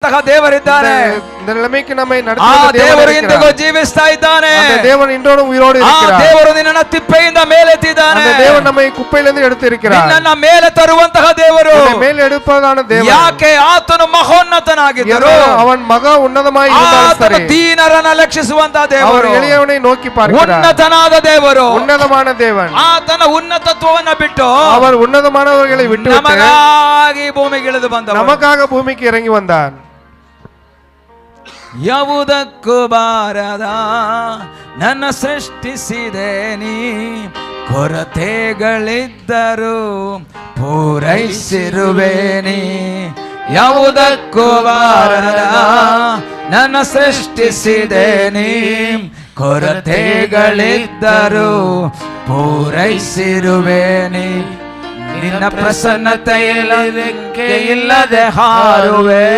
ನಡೆಸುವಂತಹ ದೇವರಿದ್ದಾರೆ. இந்த நிலைமைக்கு நம்மை ಆ நடத்துகிற ದೇವರು தேவன் ಇಂದಿಗೂ ಜೀವಿಸ್ತಾ ಇದ್ದಾನೆ. அந்த தேவன் இன்றோடு உயிரோடு ಆ இருக்கிறார். ದೇವರು ನಿನ್ನನ್ನು ತಿಪ್ಪೆಯಿಂದ ಮೇಲೆತ್ತಿದ್ದಾನೆ. அந்த தேவன் நம்மை குப்பையிலிருந்து எடுத்திருக்கிறார். ನಿನ್ನನ್ನು ಮೇಲೆ ತರುವಂತಹ ದೇವರು. மேல் எடுப்பதான தேவன். ಯಾಕೆ ಆತನು ಮಹೋನ್ನತನಾಗಿದ್ದರು. ಅವನ್ ಮಗ ಉನ್ನತമായി இருந்தாலும் ಸರಿ. ದೀನರನ್ನು ಲಕ್ಷಿಸುವಂತಹ ದೇವರು. அவர் ಎಳೆಯವனை ನೋಕಿ பார்க்கிறார். ಉನ್ನತನಾದ ದೇವರು. ಉನ್ನತமான தேவன். ಆತನ ಉನ್ನತತ್ವವನ್ನು ಬಿಟ್ಟು அவர் ಉನ್ನತமானவர்களை விட்டு ನಮಗಾಗಿ ಭೂಮಿಗೆ ಇಳಿದು ಬಂದವರು. நமக்காக பூமிக்கு இறங்கி வந்தார். ಯಾವುದಕ್ಕೂ ಬಾರದ ನನ್ನ ಸೃಷ್ಟಿಸಿದೆ ನೀ, ಕೊರತೆಗಳಿದ್ದರೂ ಪೂರೈಸಿರುವೆ ನೀ. ಯಾವುದಕ್ಕೂ ಬಾರದ ನನ್ನ ಸೃಷ್ಟಿಸಿದೆ ನೀ, ಕೊರತೆಗಳಿದ್ದರೂ ಪೂರೈಸಿರುವೆ ನೀ. ನಿನ್ನ ಪ್ರಸನ್ನತೆಯಿಲ್ಲದೆ ಹಾರುವೆ.